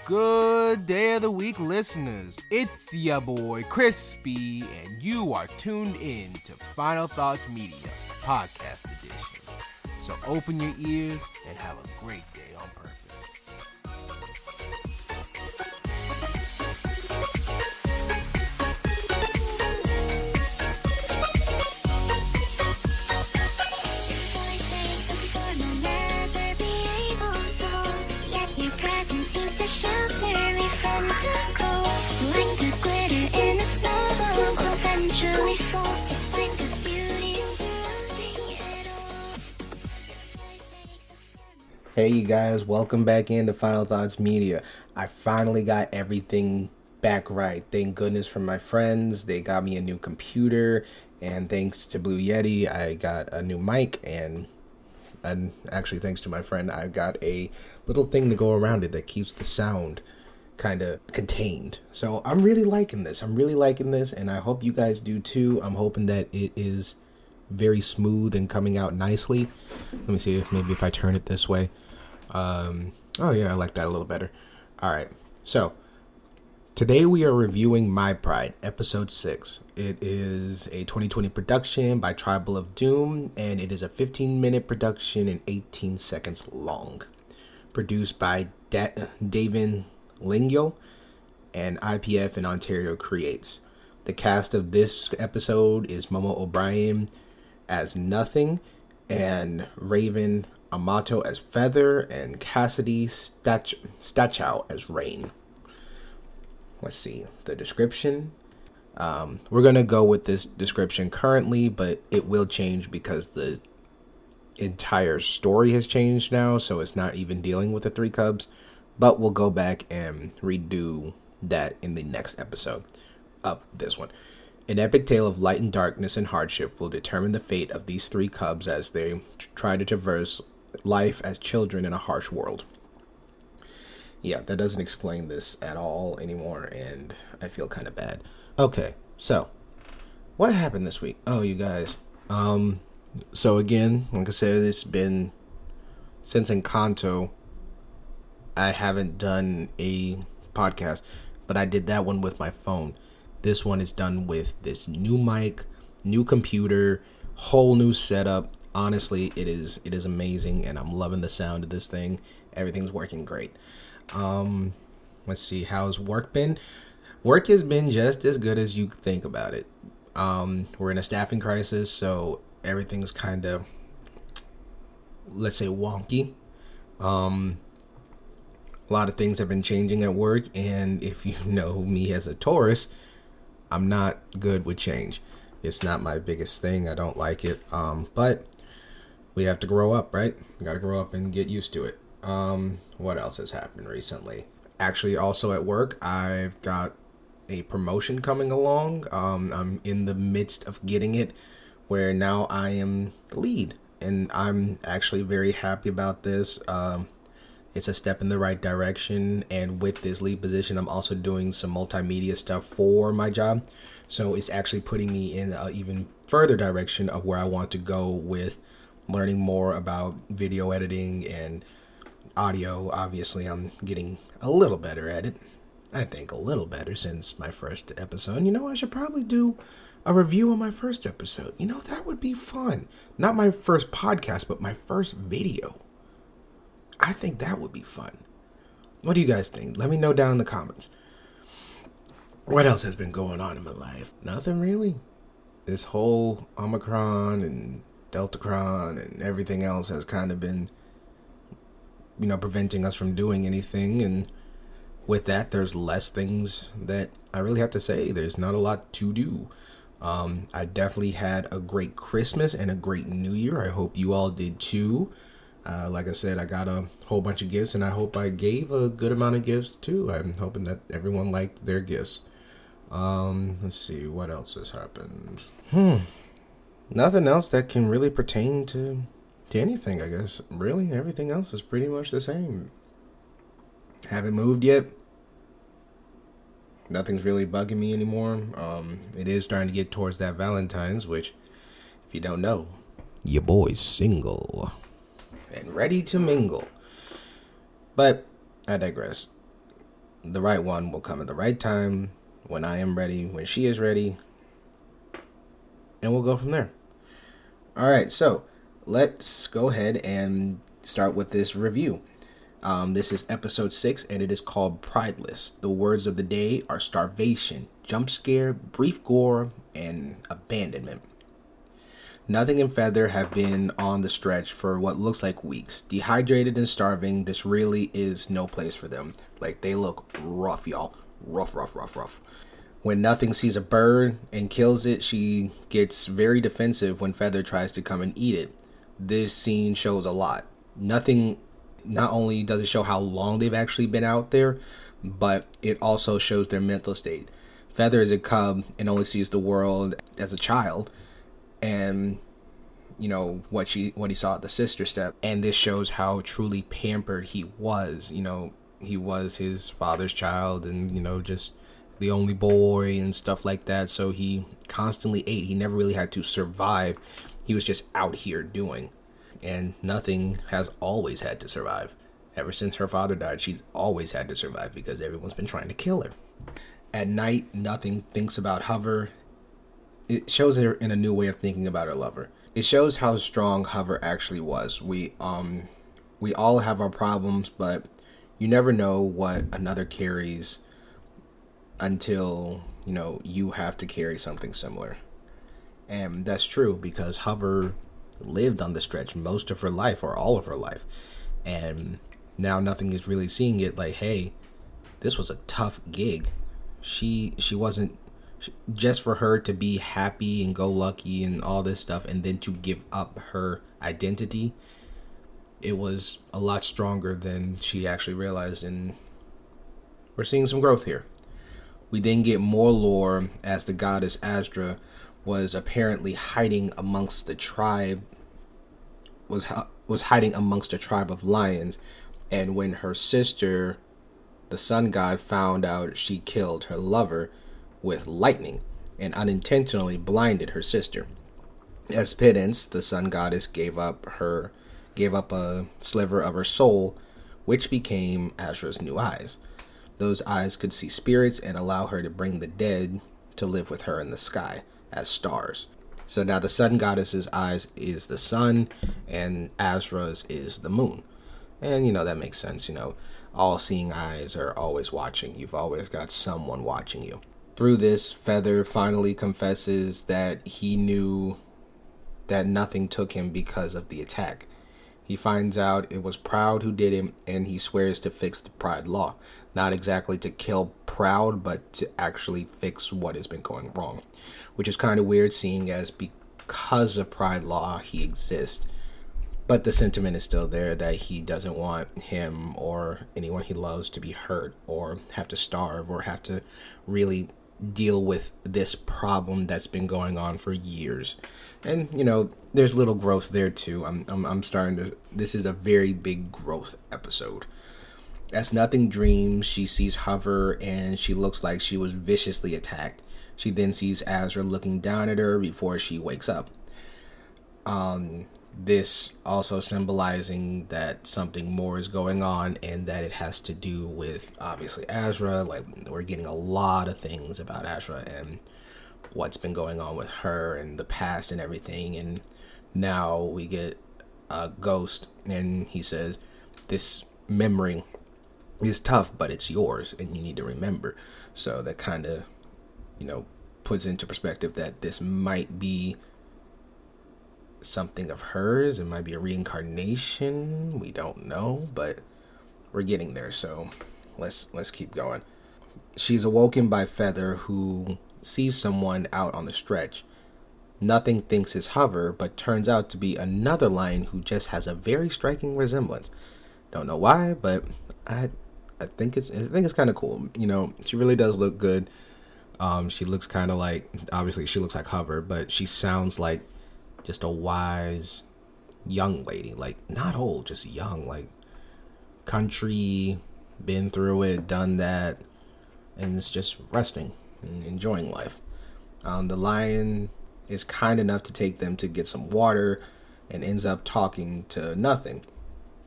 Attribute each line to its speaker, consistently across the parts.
Speaker 1: Good day of the week, listeners. It's your boy Crispy, and you are tuned in to Final Thoughts Media Podcast Edition. So open your ears and have a great day on purpose.
Speaker 2: Hey you guys, welcome back into Final Thoughts Media. I finally got everything back right. Thank goodness for my friends. They got me a new computer, and thanks to Blue Yeti, I got a new mic, and actually thanks to my friend, I got a little thing to go around it that keeps the sound kind of contained. So I'm really liking this. And I hope you guys do too. I'm hoping that it is very smooth and coming out nicely. Let me see if I turn it this way. Oh yeah, I like that a little better. Alright, so today we are reviewing My Pride, episode 6. It is a 2020 production by Tribal of Doom, and it is a 15-minute production and 18 seconds long. Produced by David Lingyo and IPF in Ontario Creates. The cast of this episode is Momo O'Brien as Nothing, and Raven Amato as Feather, and Cassidy Stachow as Rain. Let's see the description. We're gonna go with this description currently, but it will change because the entire story has changed now, so it's not even dealing with the three cubs. But we'll go back and redo that in the next episode of this one. An epic tale of light and darkness and hardship will determine the fate of these three cubs as they try to traverse life as children in a harsh world. Yeah, that doesn't explain this at all anymore, and I feel kind of bad. Okay, so what happened this week? Oh, you guys. So again, like I said, it's been since Encanto. I haven't done a podcast, but I did that one with my phone. This one is done with this new mic, new computer, whole new setup. Honestly, it is amazing, and I'm loving the sound of this thing. Everything's working great. Let's see, how's work been? Work has been just as good as you think about it. We're in a staffing crisis, so everything's kind of, let's say, wonky. A lot of things have been changing at work, and if you know me as a Taurus, I'm not good with change. It's not my biggest thing. I don't like it. But we have to grow up, right? We got to grow up and get used to it. What else has happened recently? Actually, also at work, I've got a promotion coming along. I'm in the midst of getting it, where now I am the lead, and I'm actually very happy about this. It's a step in the right direction, and with this lead position, I'm also doing some multimedia stuff for my job, so it's actually putting me in an even further direction of where I want to go with learning more about video editing and audio. Obviously, I'm getting a little better at it. I think a little better since my first episode. You know, I should probably do a review on my first episode. You know, that would be fun. Not my first podcast, but my first video. I think that would be fun. What do you guys think? Let me know down in the comments. What else has been going on in my life? Nothing really. This whole Omicron and Deltacron and everything else has kind of been, preventing us from doing anything. And with that, there's less things that I really have to say. There's not a lot to do. I definitely had a great Christmas and a great New Year. I hope you all did too. Like I said, I got a whole bunch of gifts, and I hope I gave a good amount of gifts too. I'm hoping that everyone liked their gifts. Let's see, what else has happened? Nothing else that can really pertain to anything, I guess. Really, everything else is pretty much the same. Haven't moved yet. Nothing's really bugging me anymore. It is starting to get towards that Valentine's, which, if you don't know, your boy's single and ready to mingle. But I digress. the right one will come at the right time, when I am ready, when she is ready, and we'll go from there. All right, so let's go ahead and start with this review. This is episode 6, and it is called Prideless. The words of the day are starvation, jump scare, brief gore, and abandonment. Nothing and Feather have been on the stretch for what looks like weeks. Dehydrated and starving, this really is no place for them. Like, they look rough, y'all. Rough. When Nothing sees a bird and kills it, she gets very defensive when Feather tries to come and eat it. This scene shows a lot. Nothing, not only does it show how long they've actually been out there, but it also shows their mental state. Feather is a cub and only sees the world as a child, and you know what he saw at the sister step, and this shows how truly pampered he was. He was his father's child, and just the only boy and stuff like that, so he constantly ate. He never really had to survive. He was just out here doing. And Nothing has always had to survive. Ever since her father died, she's always had to survive because everyone's been trying to kill her. At night, Nothing thinks about Hover. It shows her in a new way of thinking about her lover. It shows how strong Hover actually was. We all have our problems, but you never know what another carries until you have to carry something similar. And that's true because Hover lived on the stretch most of her life, or all of her life, and now Nothing is really seeing it like, hey, this was a tough gig. She wasn't just for her to be happy and go lucky and all this stuff, and then to give up her identity. It was a lot stronger than she actually realized, and we're seeing some growth here. We then get more lore as the goddess Asdra was apparently hiding amongst the tribe, was hiding amongst a tribe of lions, and when her sister, the sun god, found out, she killed her lover with lightning and unintentionally blinded her sister. As penance, the sun goddess gave up a sliver of her soul, which became Asdra's new eyes. Those eyes could see spirits and allow her to bring the dead to live with her in the sky as stars. So now the sun goddess's eyes is the sun, and Asdra's is the moon. And that makes sense. All seeing eyes are always watching. You've always got someone watching you. Through this, Feather finally confesses that he knew that Nothing took him because of the attack. He finds out it was Proud who did it, and he swears to fix the Pride law. Not exactly to kill Proud, but to actually fix what has been going wrong. Which is kind of weird, seeing as because of Pride law, he exists. But the sentiment is still there that he doesn't want him or anyone he loves to be hurt or have to starve or have to really deal with this problem that's been going on for years. And there's little growth there too. I'm starting to. This is a very big growth episode. As Nothing dreams, she sees Hover and she looks like she was viciously attacked. She then sees Asdra looking down at her before she wakes up. This also symbolizing that something more is going on and that it has to do with, obviously, Asdra. Like, we're getting a lot of things about Asdra and what's been going on with her and the past and everything. And now we get a Ghost, and he says, this memory is tough, but it's yours and you need to remember. So that kind of, puts into perspective that this might be something of hers. It might be a reincarnation. We don't know, but we're getting there. So let's keep going. She's awoken by Feather, who sees someone out on the stretch. Nothing thinks it's Hover, but turns out to be another lion who just has a very striking resemblance. Don't know why, but I think it's kind of cool. She really does look good. She looks kind of like, obviously she looks like Hover, but she sounds like just a wise young lady, like not old, just young, like country, been through it, done that, and it's just resting and enjoying life. The lion is kind enough to take them to get some water and ends up talking to Nothing.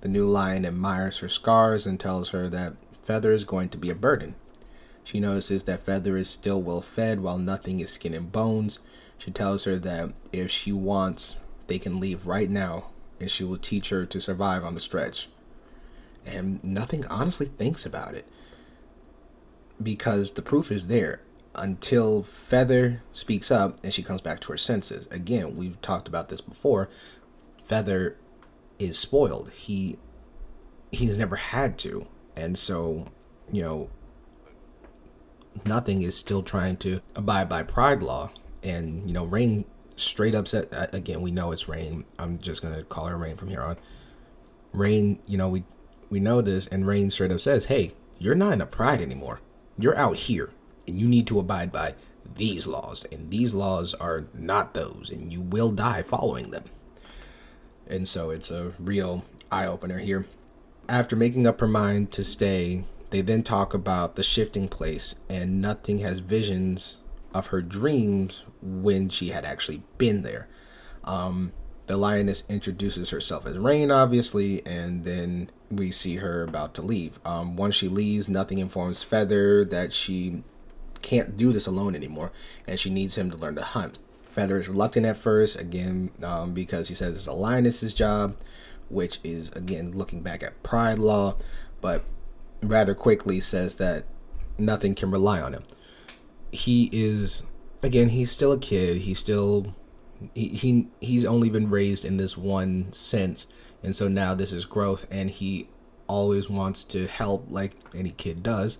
Speaker 2: The new lion admires her scars and tells her that Feather is going to be a burden. She notices that Feather is still well fed while Nothing is skin and bones. She tells her that if she wants, they can leave right now, and she will teach her to survive on the stretch. And Nothing honestly thinks about it, because the proof is there until Feather speaks up and she comes back to her senses. Again, we've talked about this before. Feather is spoiled. He's never had to. And so, Nothing is still trying to abide by Pride Law. And, Rain straight up said, again, we know it's Rain. I'm just going to call her Rain from here on. Rain, we know this, and Rain straight up says, hey, you're not in a Pride anymore. You're out here, and you need to abide by these laws. And these laws are not those, and you will die following them. And so it's a real eye-opener here. After making up her mind to stay, they then talk about the shifting place, and Nothing has visions of her dreams when she had actually been there. The lioness introduces herself as Rain, obviously, and then we see her about to leave. Once she leaves, Nothing informs Feather that she can't do this alone anymore, and she needs him to learn to hunt. Feather is reluctant at first, again, because he says it's a lioness's job, which is, again, looking back at Pride Law, but rather quickly says that Nothing can rely on him. He is, again, he's still a kid. He's still, he's only been raised in this one sense, and so now this is growth, and he always wants to help like any kid does,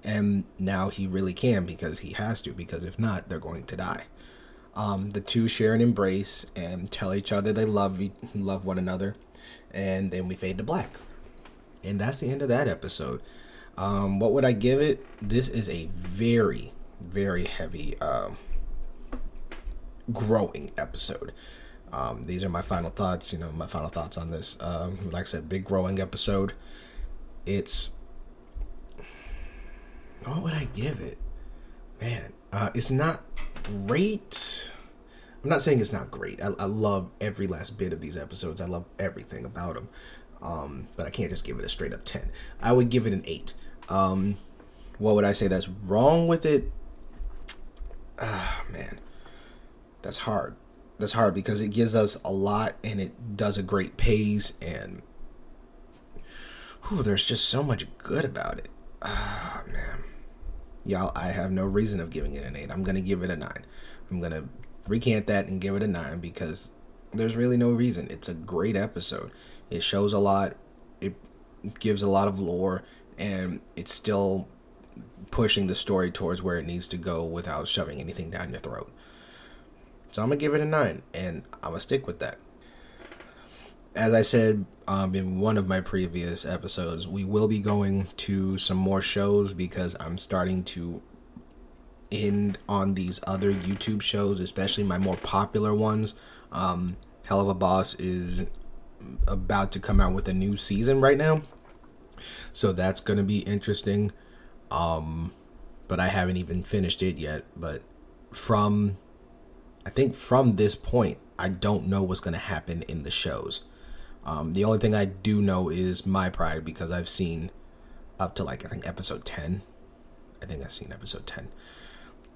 Speaker 2: and now he really can because he has to, because if not, they're going to die. The two share an embrace and tell each other they love one another, and then we fade to black. And that's the end of that episode. What would I give it? This is a very, very heavy growing episode. These are my final thoughts. My final thoughts on this. Like I said, big growing episode. What would I give it? Man, it's not great. I'm not saying it's not great. I love every last bit of these episodes. I love everything about them. But I can't just give it a straight up 10. I would give it an 8. What would I say that's wrong with it? Man, that's hard. That's hard because it gives us a lot and it does a great pace, and there's just so much good about it. Man. Y'all, I have no reason of giving it an 8. I'm going to give it a 9. I'm going to recant that and give it a 9 because there's really no reason. It's a great episode. It shows a lot. It gives a lot of lore, and it's still pushing the story towards where it needs to go without shoving anything down your throat. So I'm going to give it a 9, and I'm going to stick with that. As I said in one of my previous episodes, we will be going to some more shows because I'm starting to end on these other YouTube shows, especially my more popular ones. Helluva Boss is about to come out with a new season right now, so that's going to be interesting. But I haven't even finished it yet. But from this point, I don't know what's going to happen in the shows. The only thing I do know is My Pride, because I've seen up to episode 10. I think I've seen episode 10.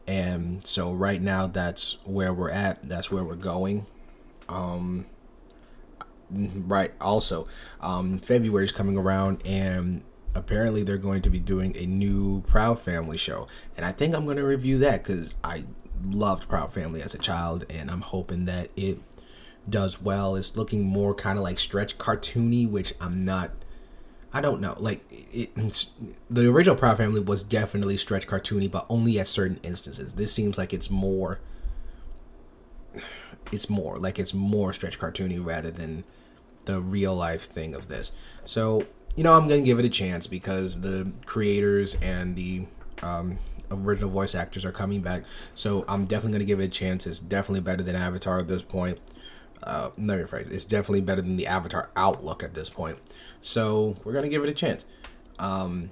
Speaker 2: And so right now that's where we're at. That's where we're going. Right. Also, February is coming around, and apparently they're going to be doing a new Proud Family show. And I think I'm going to review that because I loved Proud Family as a child, and I'm hoping that it does well. It's looking more kind of like stretch cartoony, which I don't know. The original Proud Family was definitely stretch cartoony, but only at certain instances. This seems like it's more stretch cartoony rather than the real life thing of this. So, I'm going to give it a chance because the creators and the original voice actors are coming back. So I'm definitely going to give it a chance. It's definitely better than Avatar at this point. Let me rephrase. It's definitely better than the Avatar Outlook at this point. So we're going to give it a chance. I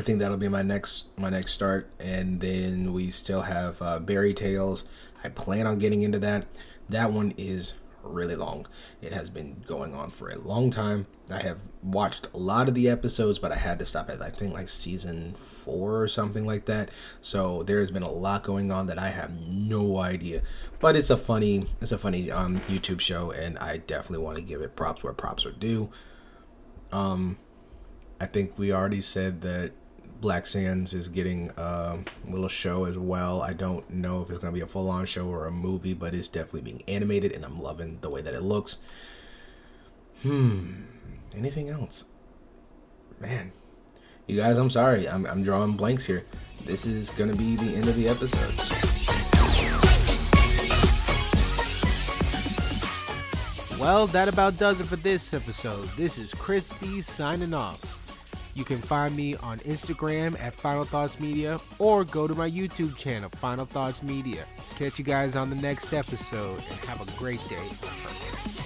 Speaker 2: think that'll be my next start. And then we still have Berry Tales. I plan on getting into that. That one is really long. It has been going on for a long time. I have watched a lot of the episodes, but I had to stop at, I think, like season 4 or something like that. So there's been a lot going on that I have no idea. But it's a funny YouTube show, and I definitely want to give it props where props are due. I think we already said that Black Sands is getting a little show as well. I don't know if it's going to be a full-on show or a movie, but it's definitely being animated, and I'm loving the way that it looks. Anything else? Man, you guys, I'm sorry. I'm drawing blanks here. This is going to be the end of the episode.
Speaker 1: Well, that about does it for this episode. This is Chris B signing off. You can find me on Instagram at Final Thoughts Media, or go to my YouTube channel, Final Thoughts Media. Catch you guys on the next episode, and have a great day on purpose.